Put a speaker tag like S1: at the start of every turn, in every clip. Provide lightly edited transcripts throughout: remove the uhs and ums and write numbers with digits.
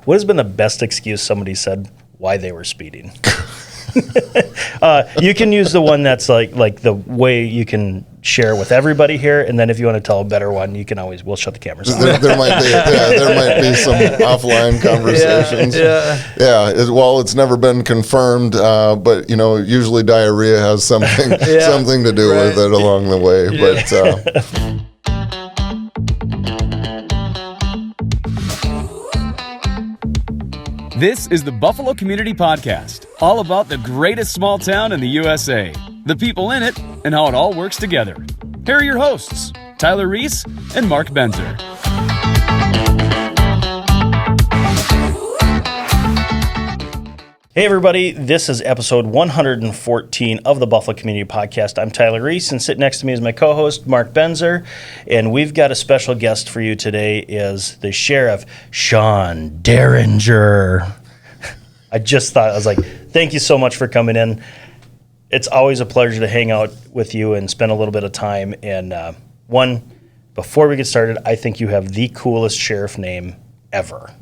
S1: what has been the best excuse somebody said why they were speeding? You can use the one that's like the way you can share with everybody here, and then if you want to tell a better one, you can always, we'll shut the cameras off.
S2: There might be some offline conversations. It's never been confirmed, but usually diarrhea has something to do with it along the way. But
S3: This is the Buffalo Community Podcast, all about the greatest small town in the USA, the people in it, and how it all works together. Here are your hosts, Tyler Reiss and Mark Benzer.
S1: Hey everybody, this is episode 114 of the Buffalo Community Podcast. I'm Tyler Reiss, and sitting next to me is my co-host, Mark Benzer, and we've got a special guest for you today is the Sheriff, Sean Deringer. I was like, thank you so much for coming in. It's always a pleasure to hang out with you and spend a little bit of time. And before we get started, I think you have the coolest sheriff name ever.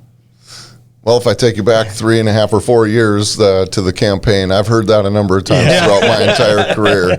S2: Well, if I take you back 3.5 or 4 years to the campaign, I've heard that a number of times throughout my entire career.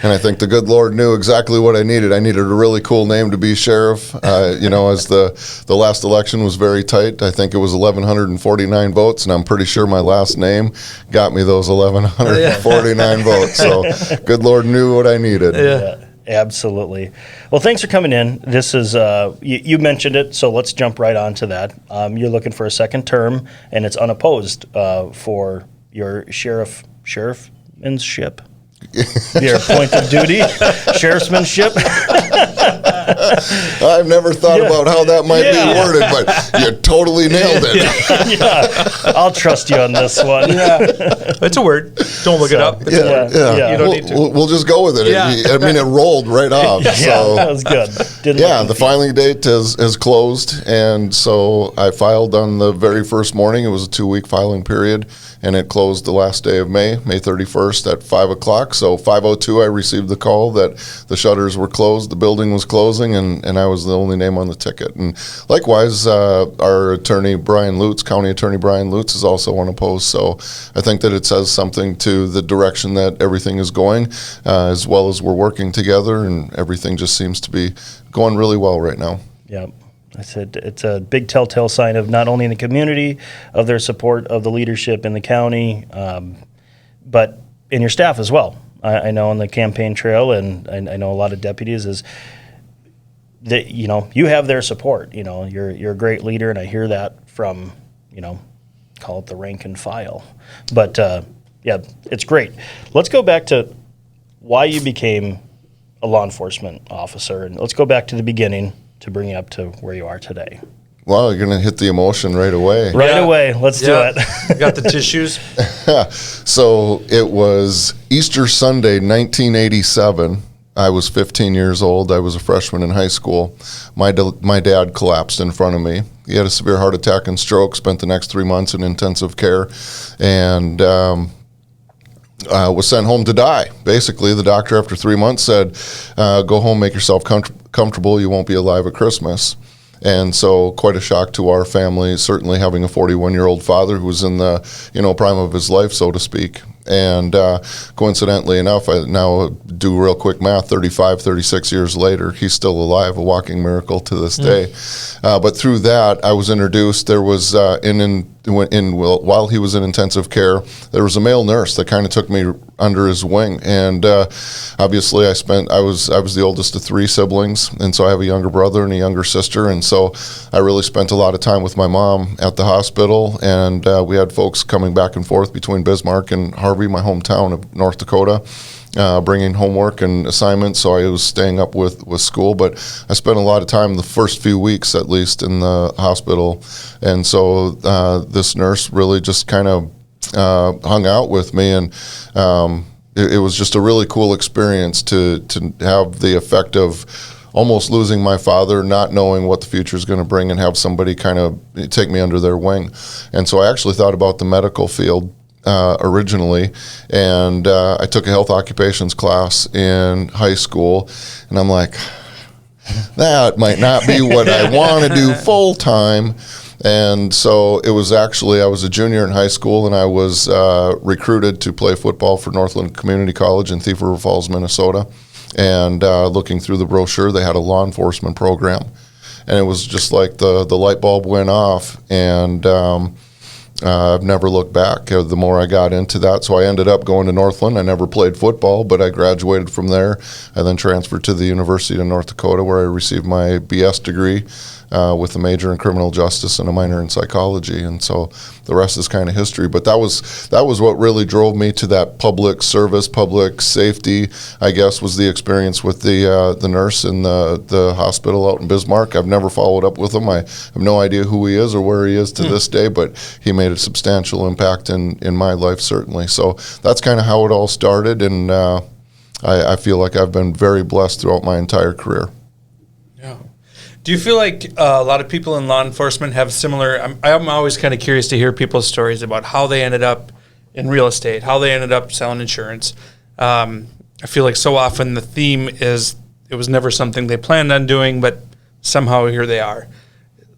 S2: And I think the good Lord knew exactly what I needed. I needed a really cool name to be sheriff. As the last election was very tight, I think it was 1,149 votes, and I'm pretty sure my last name got me those 1,149 votes. So good Lord knew what I needed.
S1: Yeah. Absolutely. Well, thanks for coming in. This is, you mentioned it, so let's jump right on to that. You're looking for a second term, and it's unopposed for your sheriffmanship. Your point of duty, sheriffsmanship.
S2: I've never thought about how that might be worded, but you totally nailed it.
S1: I'll trust you on this one.
S4: It's a word. Don't look it up. It's a word. You don't need to.
S2: We'll just go with it. It rolled right off. So.
S1: That was good.
S2: The filing date has closed, and so I filed on the very first morning. It was a 2-week filing period, and it closed the last day of May 31st at 5 o'clock. So 5:02, I received the call that the shutters were closed, the building was closing, and I was the only name on the ticket. And likewise, our attorney, County Attorney Brian Lutz, is also unopposed. So I think that it says something to the direction that everything is going, as well as we're working together, and everything just seems to be going really well right now.
S1: Yeah. I said it's a big telltale sign of not only in the community, of their support of the leadership in the county, but in your staff as well. I know on the campaign trail, and I know a lot of deputies, is that you have their support. You're a great leader, and I hear that from call it the rank and file. But it's great. Let's go back to why you became a law enforcement officer, and let's go back to the beginning to bring you up to where you are today.
S2: Well, you're going to hit the emotion right away.
S1: Right away. Let's do it.
S4: Got the tissues?
S2: So it was Easter Sunday, 1987. I was 15 years old. I was a freshman in high school. My dad collapsed in front of me. He had a severe heart attack and stroke, spent the next 3 months in intensive care, and was sent home to die. Basically, the doctor after 3 months said, go home, make yourself comfortable. You won't be alive at Christmas. And so quite a shock to our family, certainly having a 41-year-old father who was in the prime of his life, so to speak. And coincidentally enough, I now do real quick math, 36 years later, he's still alive, a walking miracle to this day. But through that, I was introduced. There was, while he was in intensive care, there was a male nurse that kind of took me under his wing. And obviously, I was the oldest of 3 siblings, and so I have a younger brother and a younger sister. And so I really spent a lot of time with my mom at the hospital, and we had folks coming back and forth between Bismarck and Harvey, my hometown of North Dakota, bringing homework and assignments, so I was staying up with school. But I spent a lot of time, the first few weeks at least, in the hospital. And so this nurse really just kind of hung out with me, and it was just a really cool experience to have the effect of almost losing my father, not knowing what the future is going to bring, and have somebody kind of take me under their wing. And so I actually thought about the medical field originally, and I took a health occupations class in high school, and I'm like, that might not be what I want to do full time. And so it was actually, I was a junior in high school, and I was recruited to play football for Northland Community College in Thief River Falls, Minnesota. And looking through the brochure, they had a law enforcement program. And it was just like the light bulb went off, and I've never looked back the more I got into that. So I ended up going to Northland. I never played football, but I graduated from there. I then transferred to the University of North Dakota, where I received my BS degree with a major in criminal justice and a minor in psychology. And so the rest is kind of history. But that was what really drove me to that public service, public safety, I guess, was the experience with the nurse in the hospital out in Bismarck. I've never followed up with him. I have no idea who he is or where he is to this day, but he made a substantial impact in my life, certainly. So that's kind of how it all started, and I feel like I've been very blessed throughout my entire career.
S4: Yeah. Do you feel like a lot of people in law enforcement have similar? I'm always kind of curious to hear people's stories about how they ended up in real estate, how they ended up selling insurance. I feel like so often the theme is it was never something they planned on doing, but somehow here they are.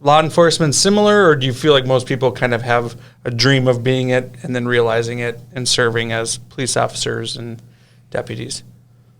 S4: Law enforcement similar, or do you feel like most people kind of have a dream of being it and then realizing it and serving as police officers and deputies?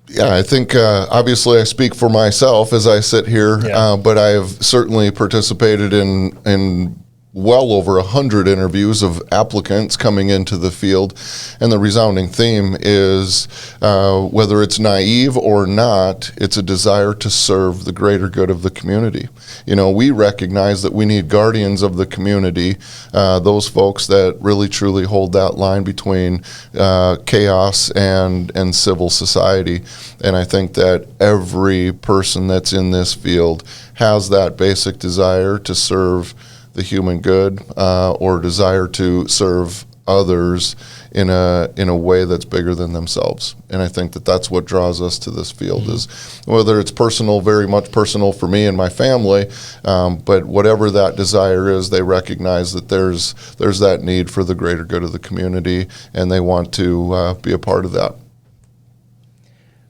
S2: Yeah, I think obviously I speak for myself as I sit here, but I have certainly participated in well over 100 interviews of applicants coming into the field, and the resounding theme is whether it's naive or not, it's a desire to serve the greater good of the community. You know, we recognize that we need guardians of the community, those folks that really truly hold that line between chaos and civil society. And I think that every person that's in this field has that basic desire to serve the human good, or desire to serve others in a way that's bigger than themselves. And I think that that's what draws us to this field, is whether it's personal, very much personal for me and my family, but whatever that desire is, they recognize that there's that need for the greater good of the community, and they want to be a part of that.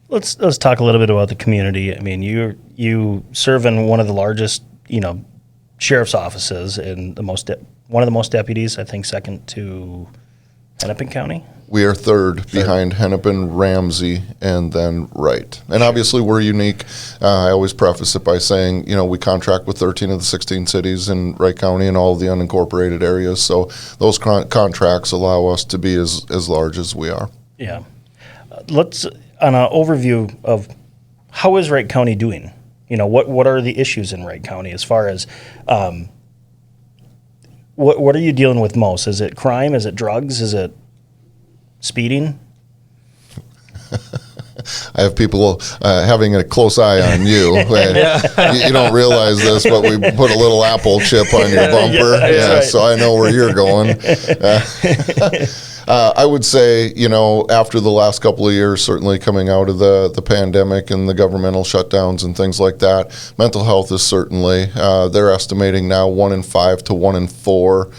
S1: Let's talk a little bit about the community. I mean, you serve in one of the largest, sheriff's offices and one of the most deputies, I think second to Hennepin County.
S2: We are third behind Hennepin, Ramsey, and then Wright. And obviously we're unique. I always preface it by saying, we contract with 13 of the 16 cities in Wright County and all of the unincorporated areas. So those contracts allow us to be as large as we are. Yeah.
S1: Let's, on an overview of how is Wright County doing? What are the issues in Wright County as far as what are you dealing with most? Is it crime? Is it drugs? Is it speeding?
S2: I have people having a close eye on you. You don't realize this, but we put a little Apple chip on your bumper, right. So I know where you're going. I would say, after the last couple of years, certainly coming out of the pandemic and the governmental shutdowns and things like that, mental health is certainly, they're estimating now 1 in 5 to 1 in 4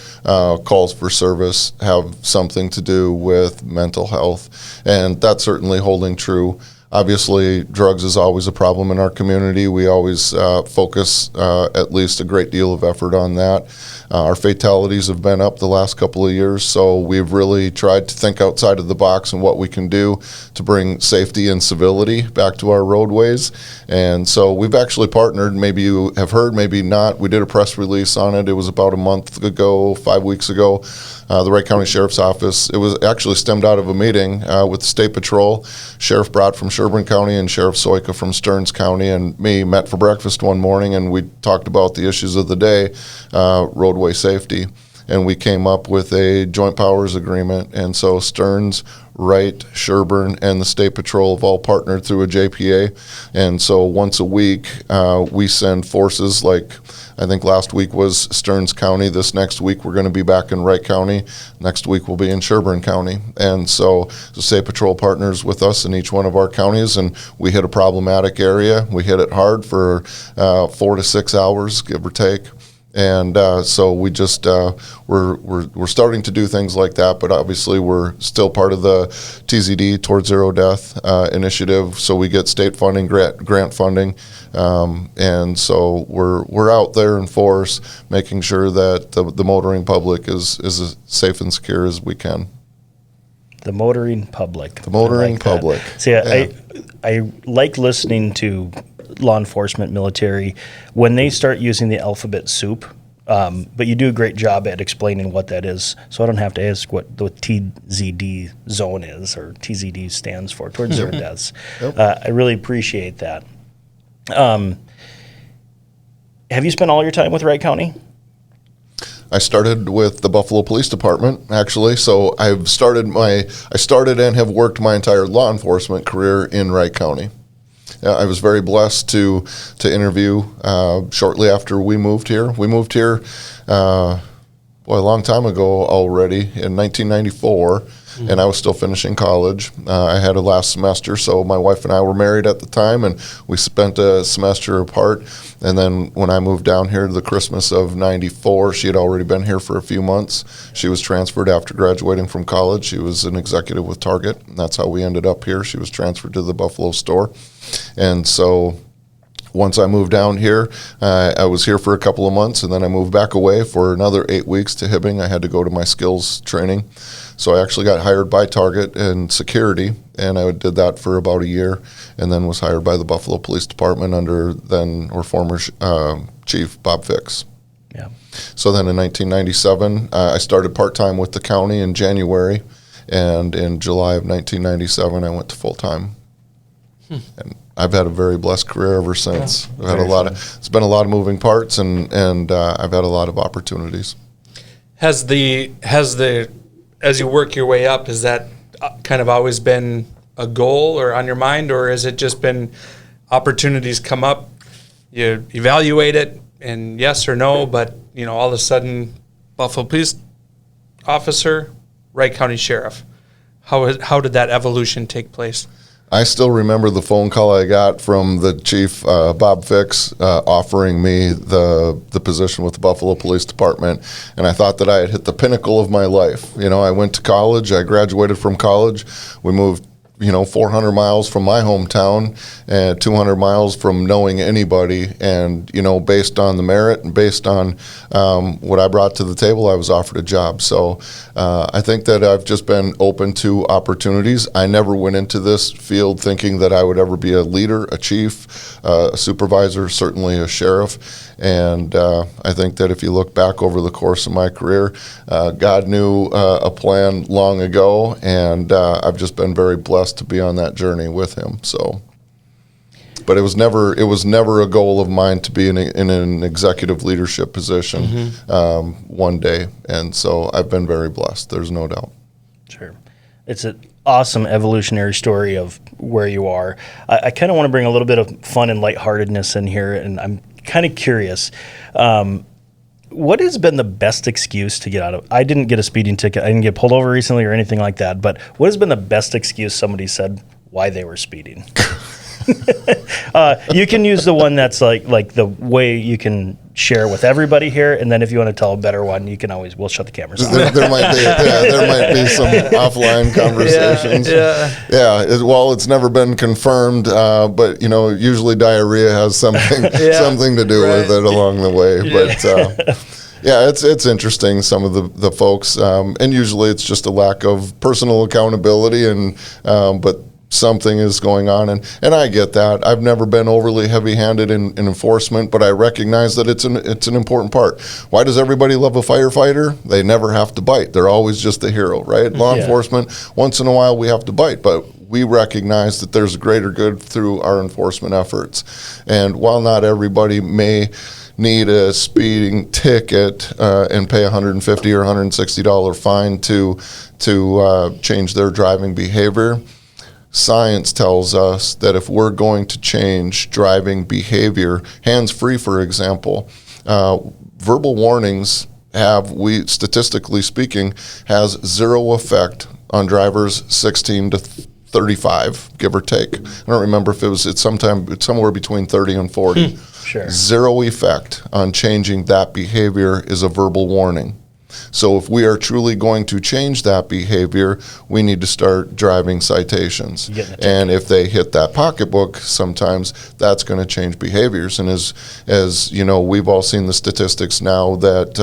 S2: calls for service have something to do with mental health. And that's certainly holding true. Obviously, drugs is always a problem in our community. We always focus at least a great deal of effort on that. Our fatalities have been up the last couple of years, so we've really tried to think outside of the box and what we can do to bring safety and civility back to our roadways. And so we've actually partnered, maybe you have heard, maybe not. We did a press release on it. It was about a month ago, 5 weeks ago. The Wright County Sheriff's Office, it was actually stemmed out of a meeting with the State Patrol. Sheriff Brott from Sherburne County and Sheriff Soika from Stearns County and me met for breakfast one morning, and we talked about the issues of the day, roadway safety. And we came up with a joint powers agreement. And so Stearns, Wright, Sherburne, and the State Patrol have all partnered through a JPA. And so once a week, we send forces like, I think last week was Stearns County. This next week, we're going to be back in Wright County. Next week, we'll be in Sherburne County. And so the State Patrol partners with us in each one of our counties, and we hit a problematic area. We hit it hard for 4 to 6 hours, give or take. And so we just we're starting to do things like that, but obviously we're still part of the TZD, Towards Zero Death initiative. So we get state funding, grant funding, and so we're out there in force, making sure that the motoring public is as safe and secure as we can.
S1: The motoring public.
S2: The motoring public.
S1: See, I like listening to law enforcement, military, when they start using the alphabet soup. But you do a great job at explaining what that is, so I don't have to ask what the TZD zone is, or TZD stands for, Towards Zero Deaths.
S2: Yep.
S1: I really appreciate that. Have you spent all your time with Wright County?
S2: I started with the Buffalo Police Department, actually. So I started and have worked my entire law enforcement career in Wright County. I was very blessed to interview shortly after we moved here. We moved here a long time ago already, in 1994, and I was still finishing college. I had a last semester, so my wife and I were married at the time, and we spent a semester apart. And then when I moved down here to the Christmas of 94, she had already been here for a few months. She was transferred after graduating from college. She was an executive with Target, and that's how we ended up here. She was transferred to the Buffalo store. And so once I moved down here, I was here for a couple of months, and then I moved back away for another 8 weeks to Hibbing. I had to go to my skills training. So I actually got hired by Target in security, and I did that for about a year, and then was hired by the Buffalo Police Department under former Chief Bob Fix.
S1: Yeah.
S2: So then in 1997, I started part-time with the county in January, and in July of 1997, I went to full-time. And I've had a very blessed career ever since.
S1: Yeah,
S2: it's been a lot of moving parts, and I've had a lot of opportunities.
S4: Has the as you work your way up, has that kind of always been a goal or on your mind, or has it just been opportunities come up, you evaluate it, and yes or no, but all of a sudden, Buffalo Police Officer, Wright County Sheriff. How did that evolution take place?
S2: I still remember the phone call I got from the chief, Bob Fix, offering me the position with the Buffalo Police Department, and I thought that I had hit the pinnacle of my life. I went to college. I graduated from college. We moved 400 miles from my hometown and 200 miles from knowing anybody. And, based on the merit and based on what I brought to the table, I was offered a job. So I think that I've just been open to opportunities. I never went into this field thinking that I would ever be a leader, a chief, a supervisor, certainly a sheriff. And I think that if you look back over the course of my career, God knew a plan long ago, and I've just been very blessed to be on that journey with him. So, but it was never a goal of mine to be in an executive leadership position one day, and so I've been very blessed. There's no doubt.
S1: Sure. It's an awesome evolutionary story of where you are. I kind of want to bring a little bit of fun and lightheartedness in here, and I'm kind of curious. What has been the best excuse to get out of? I didn't get a speeding ticket. I didn't get pulled over recently or anything like that. But what has been the best excuse somebody said why they were speeding? You can use the one that's like the way you can share with everybody here, and then if you want to tell a better one, you can we'll shut the cameras off.
S2: There might be some offline conversations. Well, it's never been confirmed, but usually diarrhea has something to do with it along the way. But it's interesting, some of the folks, and usually it's just a lack of personal accountability, and but something is going on, and I get that. I've never been overly heavy-handed in enforcement, but I recognize that it's an important part. Why does everybody love a firefighter? They never have to bite. They're always just the hero, right? Law enforcement, once in a while we have to bite, but we recognize that there's a greater good through our enforcement efforts. And while not everybody may need a speeding ticket and pay $150 or $160 fine to change their driving behavior, science tells us that if we're going to change driving behavior, hands-free, for example, verbal warnings statistically speaking, has zero effect on drivers 16 to 35, give or take. I don't remember if it's somewhere between 30 and 40.
S1: Sure.
S2: Zero effect on changing that behavior is a verbal warning. So if we are truly going to change that behavior, we need to start driving citations. And if they hit that pocketbook, sometimes that's going to change behaviors. And as you know, we've all seen the statistics now that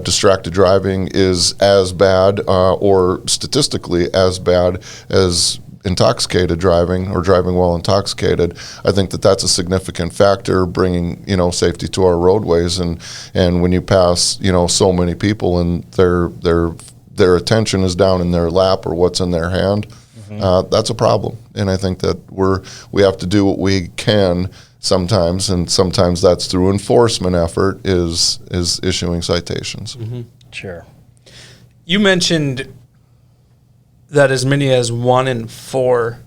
S2: distracted driving is as bad or statistically as bad as intoxicated driving or driving while intoxicated. I think that that's a significant factor bringing, safety to our roadways. And when you pass, so many people and their attention is down in their lap or what's in their hand, that's a problem. And I think that we have to do what we can sometimes, and sometimes that's through enforcement effort is issuing citations.
S1: Sure.
S4: You mentioned that as many as 1 in 4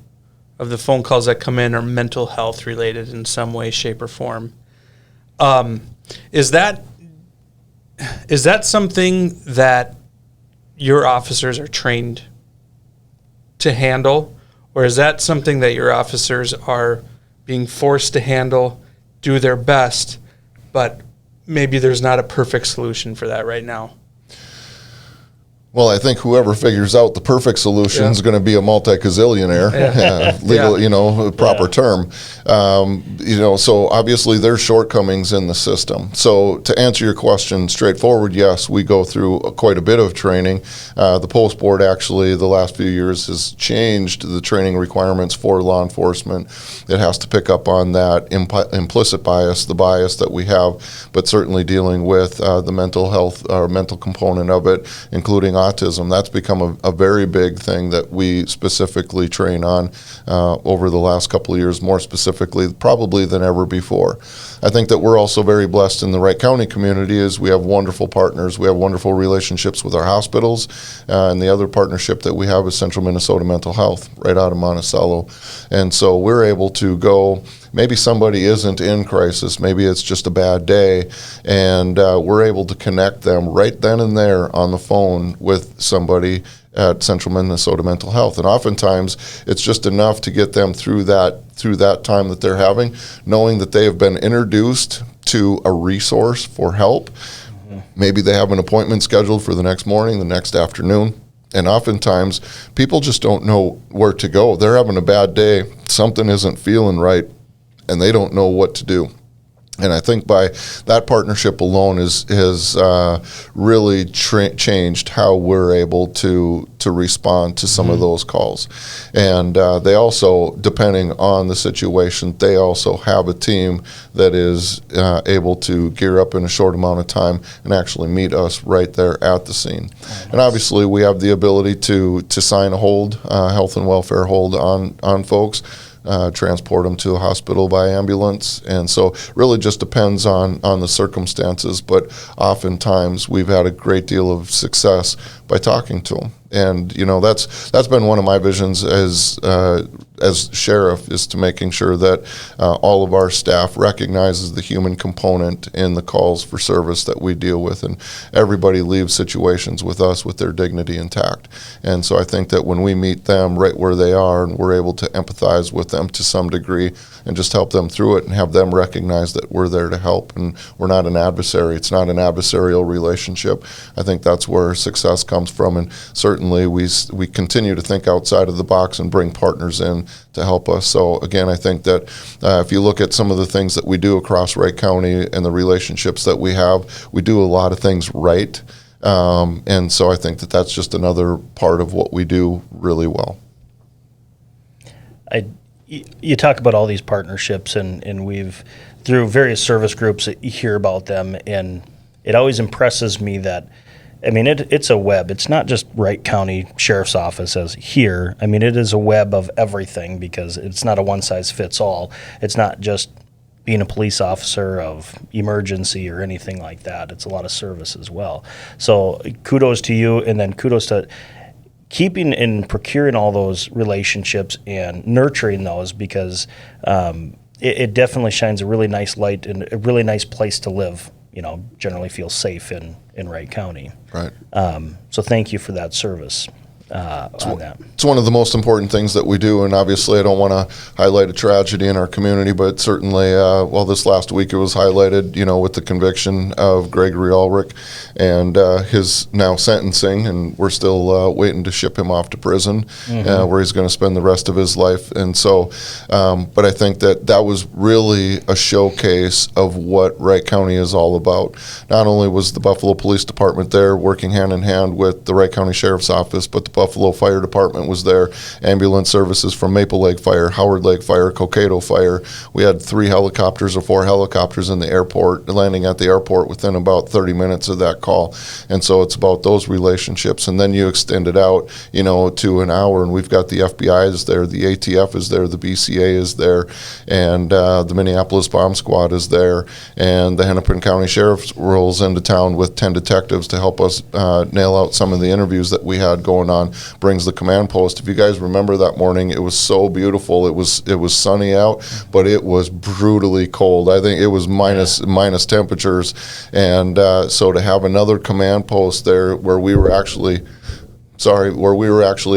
S4: of the phone calls that come in are mental health related in some way, shape, or form. Is that something that your officers are trained to handle, or is that something that your officers are being forced to handle, do their best, but maybe there's not a perfect solution for that right now?
S2: Well, I think whoever figures out the perfect solution is going to be a multi-gazillionaire, legal, proper term. So obviously there's shortcomings in the system. So to answer your question straightforward, yes, we go through quite a bit of training. The Post Board actually the last few years has changed the training requirements for law enforcement. It has to pick up on that implicit bias, the bias that we have, but certainly dealing with the mental health or mental component of it, including autism. That's become a very big thing that we specifically train on over the last couple of years, more specifically probably than ever before. I think that we're also very blessed in the Wright County community as we have wonderful partners. We have wonderful relationships with our hospitals, and the other partnership that we have is Central Minnesota Mental Health right out of Monticello. And so we're able to go, maybe somebody isn't in crisis, maybe it's just a bad day, and we're able to connect them right then and there on the phone with somebody at Central Minnesota Mental Health. And oftentimes it's just enough to get them through that time that they're having, knowing that they have been introduced to a resource for help. Maybe they have an appointment scheduled for the next morning, the next afternoon. And oftentimes people just don't know where to go. They're having a bad day, something isn't feeling right, and they don't know what to do. And I think by that partnership alone has really changed how we're able to respond to some of those calls. And they also, depending on the situation, they also have a team that is able to gear up in a short amount of time and actually meet us right there at the scene. And obviously we have the ability to sign a hold, health and welfare hold on folks. Transport them to a hospital by ambulance. And so really just depends on the circumstances, but oftentimes we've had a great deal of success by talking to them. And that's been one of my visions as sheriff, is to making sure that all of our staff recognizes the human component in the calls for service that we deal with, and everybody leaves situations with us with their dignity intact. And so I think that when we meet them right where they are and we're able to empathize with them to some degree and just help them through it and have them recognize that we're there to help and we're not an adversary. It's not an adversarial relationship. I think that's where success comes from, and certainly we continue to think outside of the box and bring partners in to help us. So again, I think that if you look at some of the things that we do across Wright County and the relationships that we have, we do a lot of things right. And so I think that that's just another part of what we do really well.
S1: You talk about all these partnerships, and we've, through various service groups, you hear about them, and it always impresses me that, it's a web. It's not just Wright County Sheriff's Office as here. It is a web of everything, because it's not a one-size-fits-all. It's not just being a police officer of emergency or anything like that. It's a lot of service as well. So kudos to you, and then kudos to keeping and procuring all those relationships and nurturing those, because it definitely shines a really nice light and a really nice place to live. Generally feel safe in Wright County.
S2: Right.
S1: So thank you for that service. on that.
S2: It's one of the most important things that we do, and obviously I don't want to highlight a tragedy in our community, but certainly, this last week it was highlighted, with the conviction of Gregory Ulrich and his now sentencing, and we're still waiting to ship him off to prison, where he's going to spend the rest of his life. And so, but I think that was really a showcase of what Wright County is all about. Not only was the Buffalo Police Department there working hand in hand with the Wright County Sheriff's Office, but the Buffalo Fire Department was there, ambulance services from Maple Lake Fire, Howard Lake Fire, Cokato Fire. We had 3 helicopters or 4 helicopters in the airport, landing at the airport within about 30 minutes of that call. And so it's about those relationships. And then you extend it out, to an hour, and we've got the FBI is there, the ATF is there, the BCA is there, and the Minneapolis Bomb Squad is there, and the Hennepin County Sheriff rolls into town with 10 detectives to help us nail out some of the interviews that we had going on, brings the command post. If you guys remember that morning, it was so beautiful. It was sunny out, but it was brutally cold. I think it was minus temperatures, and so to have another command post there where we were actually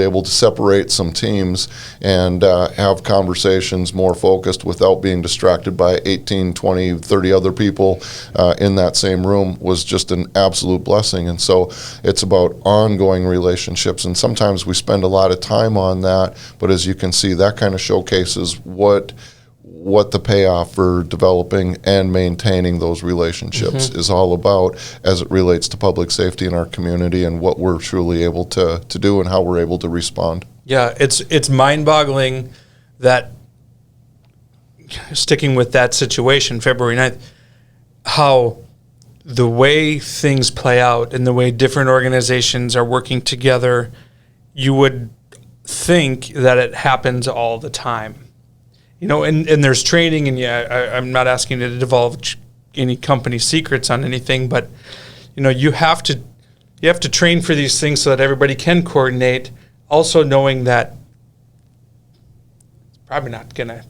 S2: able to separate some teams and have conversations more focused without being distracted by 18, 20, 30 other people in that same room was just an absolute blessing. And so it's about ongoing relationships, and sometimes we spend a lot of time on that, but as you can see, that kind of showcases what the payoff for developing and maintaining those relationships is all about as it relates to public safety in our community and what we're truly able to do and how we're able to respond.
S4: Yeah, it's mind-boggling that, sticking with that situation, February 9th, how the way things play out and the way different organizations are working together, you would think that it happens all the time. And there's training, and I'm not asking you to divulge any company secrets on anything, but you have to train for these things so that everybody can coordinate. Also knowing that it's probably not gonna,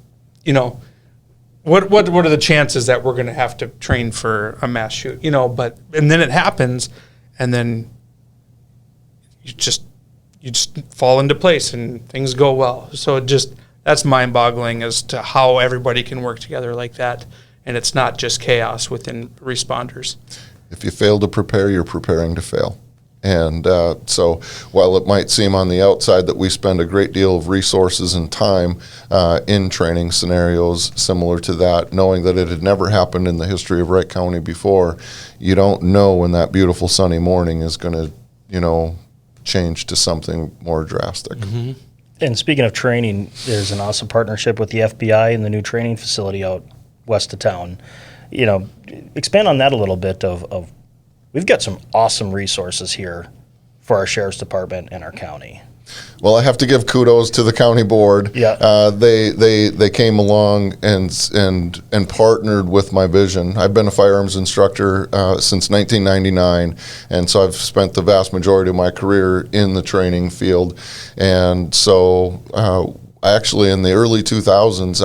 S4: what are the chances that we're gonna have to train for a mass shoot? And then it happens, and then you just fall into place and things go well. So that's mind-boggling as to how everybody can work together like that, and it's not just chaos within responders.
S2: If you fail to prepare, you're preparing to fail. And so while it might seem on the outside that we spend a great deal of resources and time in training scenarios similar to that, knowing that it had never happened in the history of Wright County before, you don't know when that beautiful sunny morning is going to, change to something more drastic.
S1: Mm-hmm. And speaking of training, there's an awesome partnership with the FBI and the new training facility out west of town. Expand on that a little bit of we've got some awesome resources here for our sheriff's department and our county.
S2: Well, I have to give kudos to the county board.
S1: Yeah.
S2: They came along and partnered with my vision. I've been a firearms instructor since 1999, and so I've spent the vast majority of my career in the training field. And so actually in the early 2000s,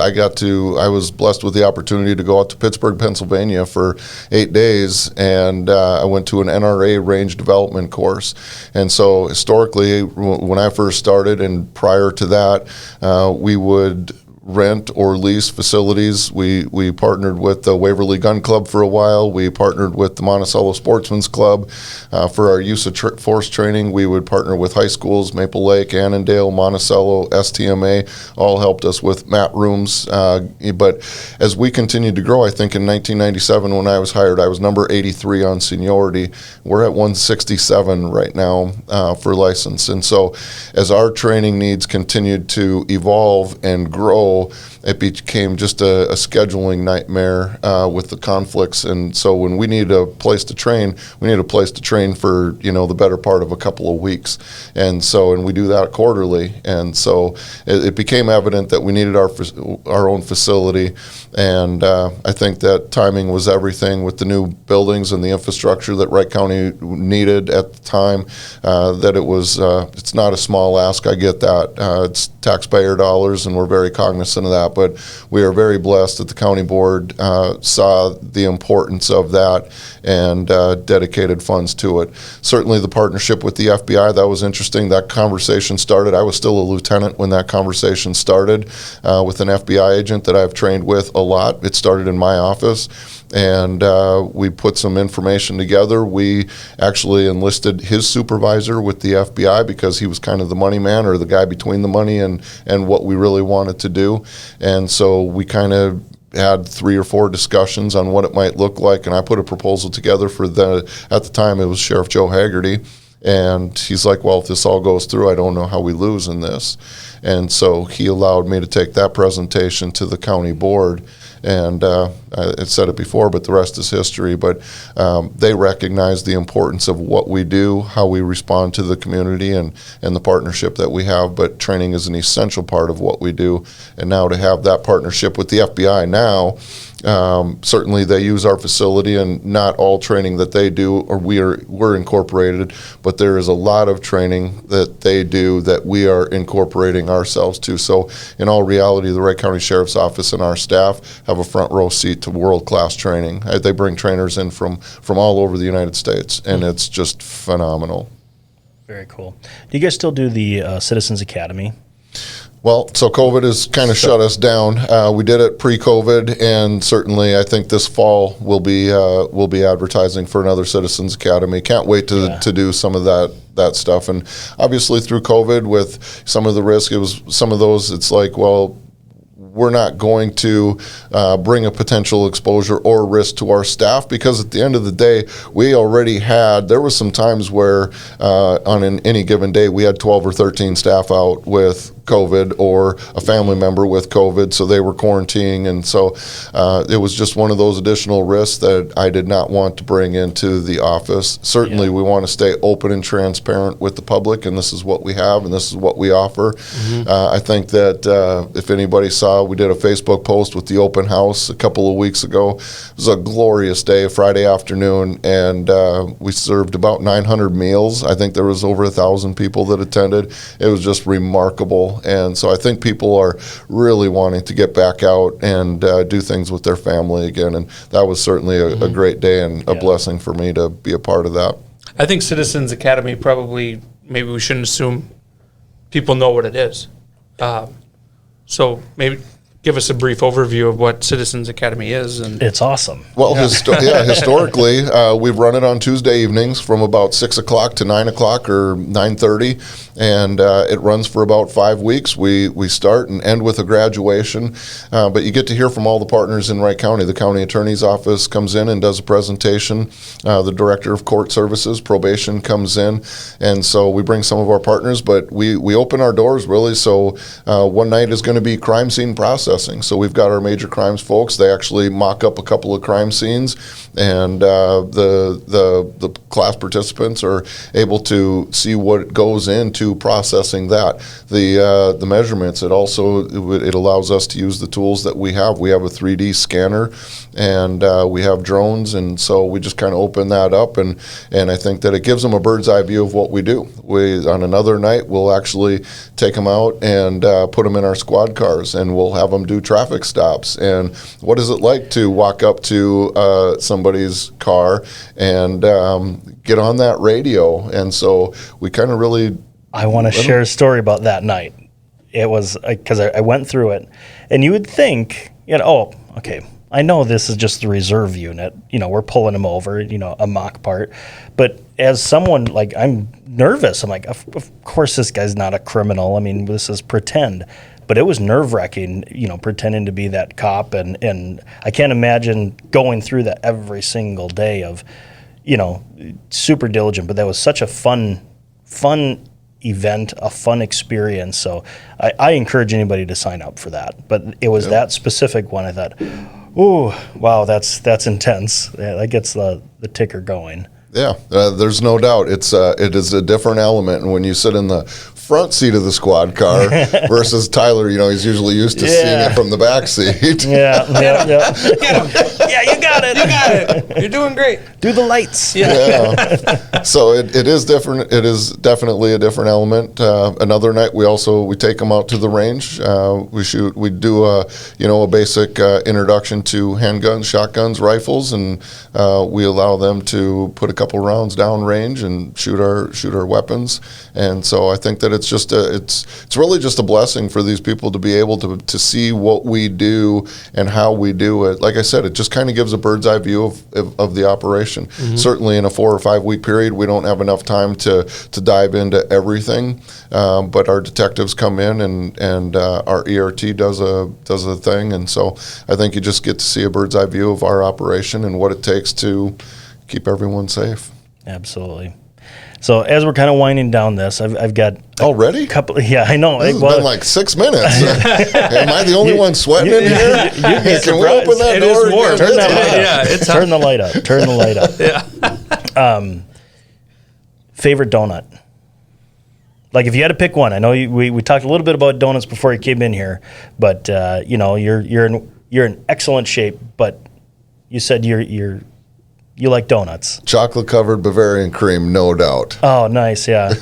S2: I was blessed with the opportunity to go out to Pittsburgh, Pennsylvania for 8 days, and I went to an NRA range development course. And so historically, when I first started and prior to that, we would rent or lease facilities. We partnered with the Waverly Gun Club for a while. We partnered with the Monticello Sportsman's Club. For our use of force training, we would partner with high schools, Maple Lake, Annandale, Monticello, STMA, all helped us with mat rooms. But as we continued to grow, I think in 1997 when I was hired, I was number 83 on seniority. We're at 167 right now for license. And so as our training needs continued to evolve and grow, it became just a scheduling nightmare with the conflicts. And so when we need a place to train, we need a place to train for, the better part of a couple of weeks. And we do that quarterly. And so it became evident that we needed our own facility. And I think that timing was everything with the new buildings and the infrastructure that Wright County needed at the time, that it's not a small ask. I get that. It's taxpayer dollars, and we're very cognizant cognizant of that. But we are very blessed that the county board saw the importance of that and dedicated funds to it. Certainly the partnership with the FBI, that was interesting. That conversation started. I was still a lieutenant when that conversation started with an FBI agent that I've trained with a lot. It started in my office, and we put some information together. We actually enlisted his supervisor with the FBI because he was kind of the money man, or the guy between the money and what we really wanted to do. And so we kind of had 3 or 4 discussions on what it might look like, and I put a proposal together for at the time it was Sheriff Joe Haggerty. And he's like, well, if this all goes through, I don't know how we lose in this. And so he allowed me to take that presentation to the county board. And I said it before, but the rest is history. But they recognize the importance of what we do, how we respond to the community, and the partnership that we have. But training is an essential part of what we do. And now to have that partnership with the FBI now, certainly they use our facility, and not all training that they do, or we're incorporated, but there is a lot of training that they do that we are incorporating ourselves to. So in all reality, the Wright County Sheriff's Office and our staff have a front row seat to world-class training. They bring trainers in from all over the United States, and it's just phenomenal.
S1: Very cool. Do you guys still do the Citizens Academy?
S2: Well, so COVID has kind of shut us down. We did it pre-COVID, and certainly I think this fall we'll be advertising for another Citizens Academy. Can't wait to do some of that stuff. And obviously through COVID, with some of the risk, it was some of those. It's like, well, we're not going to bring a potential exposure or risk to our staff, because at the end of the day, we already had, there was some times where on any given day we had 12 or 13 staff out with COVID, or a family member with COVID, so they were quarantining. And so it was just one of those additional risks that I did not want to bring into the office. Certainly we want to stay open and transparent with the public, and this is what we have and this is what we offer. I think that if anybody saw, we did a Facebook post with the open house a couple of weeks ago. It was a glorious day, Friday afternoon, and we served about 900 meals. I think there was over 1,000 people that attended. It was just remarkable. And so I think people are really wanting to get back out and do things with their family again. And that was certainly a great day, and a blessing for me to be a part of that.
S4: I think Citizens Academy, probably, maybe we shouldn't assume people know what it is. So maybe give us a brief overview of what Citizens Academy is. And
S1: It's awesome.
S2: Well, historically, we've run it on Tuesday evenings from about 6 o'clock to 9 o'clock or 9:30, and it runs for about 5 weeks. We start and end with a graduation, but you get to hear from all the partners in Wright County. The county attorney's office comes in and does a presentation. The director of court services, probation, comes in, and so we bring some of our partners, but we open our doors really. So one night is going to be crime scene processing. So we've got our major crimes folks. They actually mock up a couple of crime scenes, and the class participants are able to see what goes into processing that. The measurements. It allows us to use the tools that we have. We have a 3D scanner, and we have drones, and so we just kind of open that up, and I think that it gives them a bird's eye view of what we do. On another night, we'll actually take them out and put them in our squad cars, and we'll have them do traffic stops. And what is it like to walk up to somebody's car and get on that radio? And so we kind of really...
S1: I want to share a story about that night. It was because I went through it, and you would think, okay, I know this is just the reserve unit. We're pulling them over, a mock part. But as someone, I'm nervous. I'm like, of course this guy's not a criminal. I mean, this is pretend. But it was nerve-wracking, pretending to be that cop. And I can't imagine going through that every single day of, super diligent. But that was such a fun event, a fun experience. So I encourage anybody to sign up for that. But it was that specific one. I thought, oh, wow, that's intense. Yeah, that gets the ticker going.
S2: Yeah, there's no doubt. It is a different element. And when you sit in the front seat of the squad car versus Tyler. He's usually used to seeing it from the back seat.
S1: Yeah.
S4: Get him.
S1: Yeah, you got it.
S4: You got it. You're doing great.
S1: Do the lights.
S2: Yeah. So it is different. It is definitely a different element. Another night we take them out to the range. We do a basic introduction to handguns, shotguns, rifles, and we allow them to put a couple rounds down range and shoot our weapons. And so I think that it's really just a blessing for these people to be able to see what we do and how we do it. Like I said, it just kind of gives a bird's eye view of the operation. Mm-hmm. Certainly in a 4 or 5 week period, we don't have enough time to dive into everything. But our detectives come in and our ERT does a thing. And so I think you just get to see a bird's eye view of our operation and what it takes to keep everyone safe.
S1: Absolutely. So as we're kind of winding down this, I've got
S2: already?
S1: Yeah, I know.
S2: This has been like 6 minutes. Am I the only one sweating in here? Can we open that
S4: it
S2: door?
S4: Is warm.
S1: Turn that light up.
S4: Yeah, it's
S1: Turn the light up. Turn the light up.
S4: Yeah.
S1: Favorite donut? Like if you had to pick one, I know we talked a little bit about donuts before you came in here, but you're in excellent shape. But you said you like donuts.
S2: Chocolate covered Bavarian cream, no doubt.
S1: Oh, nice, yeah.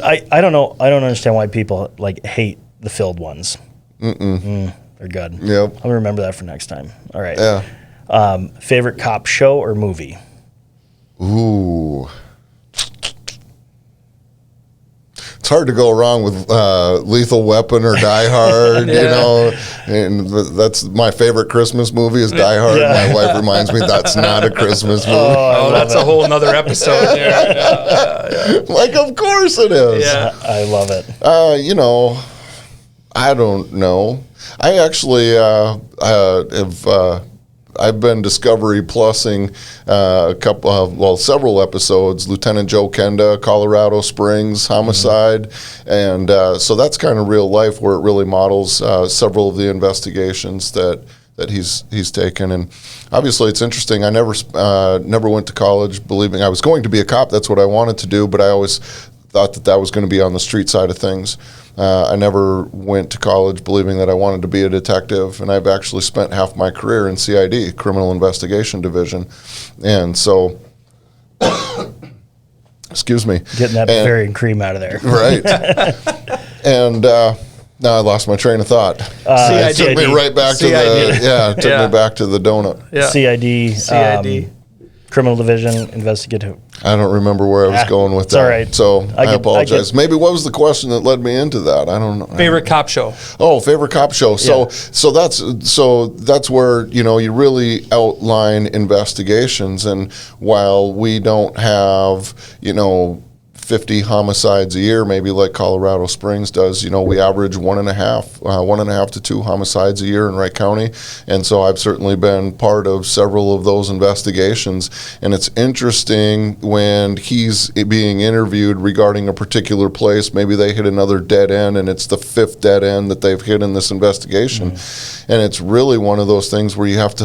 S1: I don't know. I don't understand why people hate the filled ones. They're good.
S2: Yep.
S1: I'll remember that for next time. All right.
S2: Yeah.
S1: Favorite cop show or movie?
S2: Ooh. It's hard to go wrong with Lethal Weapon or Die Hard, and that's my favorite Christmas movie is Die Hard. Yeah. My wife reminds me that's not a Christmas movie.
S4: Oh, that's a whole nother episode there. Yeah.
S2: Like, of course it is.
S4: Yeah.
S1: I love it.
S2: I don't know. I actually I've been Discovery Plusing several episodes, Lieutenant Joe Kenda, Colorado Springs, Homicide, and so that's kind of real life where it really models several of the investigations that he's taken. And obviously it's interesting. I never went to college believing I was going to be a cop. That's what I wanted to do, but I always thought that was going to be on the street side of things. I never went to college believing that I wanted to be a detective, and I've actually spent half my career in CID, Criminal Investigation Division. And so, excuse me.
S1: Getting that Bavarian cream out of there.
S2: Right. And now I lost my train of thought. It took me right back to me back to the donut.
S1: Yeah. CID. Criminal Division, investigative.
S2: I don't remember where I was going with that.
S1: All right.
S2: So I apologize. Maybe what was the question that led me into that? I don't know.
S4: Favorite cop show.
S2: Oh, favorite cop show. So that's where you really outline investigations, and while we don't have 50 homicides a year, maybe like Colorado Springs does. We average 1.5 to 2 homicides a year in Wright County. And so I've certainly been part of several of those investigations. And it's interesting when he's being interviewed regarding a particular place, maybe they hit another dead end and it's the 5th dead end that they've hit in this investigation. Mm-hmm. And it's really one of those things where you have to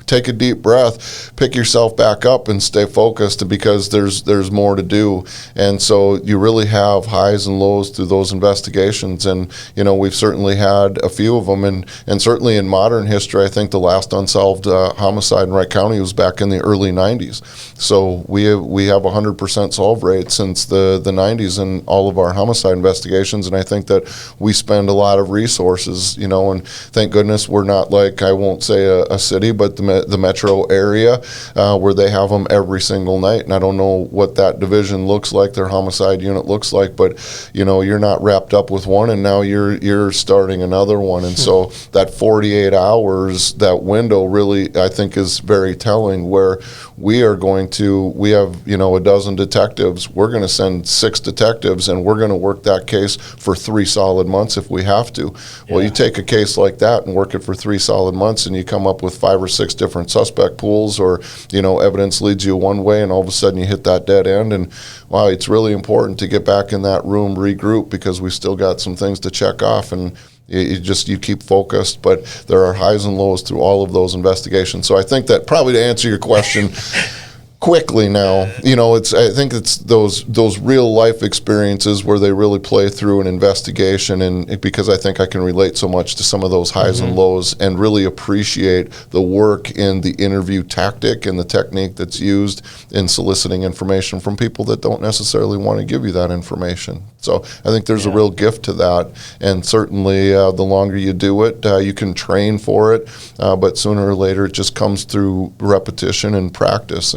S2: take a deep breath, pick yourself back up, and stay focused because there's more to do. And so you really have highs and lows through those investigations. And we've certainly had a few of them. And certainly in modern history, I think the last unsolved homicide in Wright County was back in the early 90s. So we have 100% solve rate since the 90s in all of our homicide investigations. And I think that we spend a lot of resources, and thank goodness we're not like, I won't say a city, but the metro area where they have them every single night. And I don't know what that division looks like, their homicide unit looks like, but you're not wrapped up with one and now you're starting another one. And so that 48 hours, that window really, I think, is very telling, where we have a dozen detectives. We're going to send 6 detectives and we're going to work that case for 3 solid months if we have to. Yeah. Well, you take a case like that and work it for 3 solid months and you come up with 5 or 6 different suspect pools, or evidence leads you one way and all of a sudden you hit that dead end. And wow, it's really important to get back in that room, regroup, because we still got some things to check off, and you keep focused. But there are highs and lows through all of those investigations. So I think that probably, to answer your question, quickly now. I think it's those real life experiences where they really play through an investigation, and because I think I can relate so much to some of those highs and lows and really appreciate the work in the interview tactic and the technique that's used in soliciting information from people that don't necessarily want to give you that information. So I think there's a real gift to that, and certainly the longer you do it, you can train for it, but sooner or later it just comes through repetition and practice.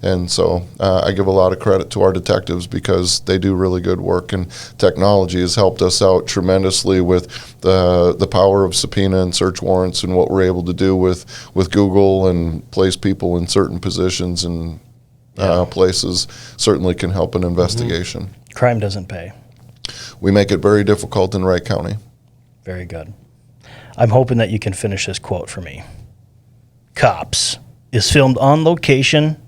S2: And so I give a lot of credit to our detectives because they do really good work, and technology has helped us out tremendously with the power of subpoena and search warrants, and what we're able to do with Google and place people in certain positions and places certainly can help an investigation.
S1: Crime doesn't pay.
S2: We make it very difficult in Wright County.
S1: Very good. I'm hoping that you can finish this quote for me. Cops is filmed on location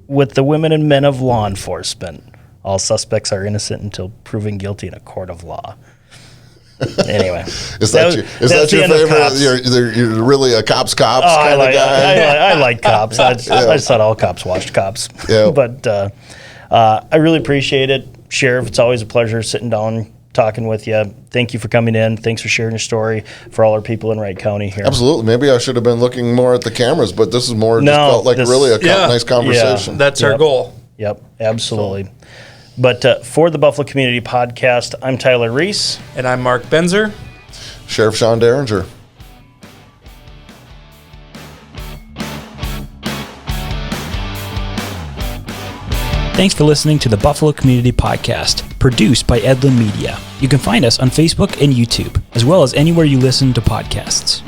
S1: with the women and men of law enforcement. All suspects are innocent until proven guilty in a court of law. Anyway,
S2: is that your favorite? You're really a cops kind of guy.
S1: I like cops. I just thought all cops watched Cops.
S2: Yeah.
S1: But I really appreciate it, Sheriff. It's always a pleasure sitting down, talking with you. Thank you for coming in. Thanks for sharing your story for all our people in Wright County here.
S2: Absolutely. Maybe I should have been looking more at the cameras, but this is more just felt like really a nice conversation.
S4: Yeah, that's our goal.
S1: Yep, absolutely. But for the Buffalo Community Podcast, I'm Tyler Reiss.
S4: And I'm Mark Benzer.
S2: Sheriff Sean Deringer.
S5: Thanks for listening to the Buffalo Community Podcast, produced by Edlund Media. You can find us on Facebook and YouTube, as well as anywhere you listen to podcasts.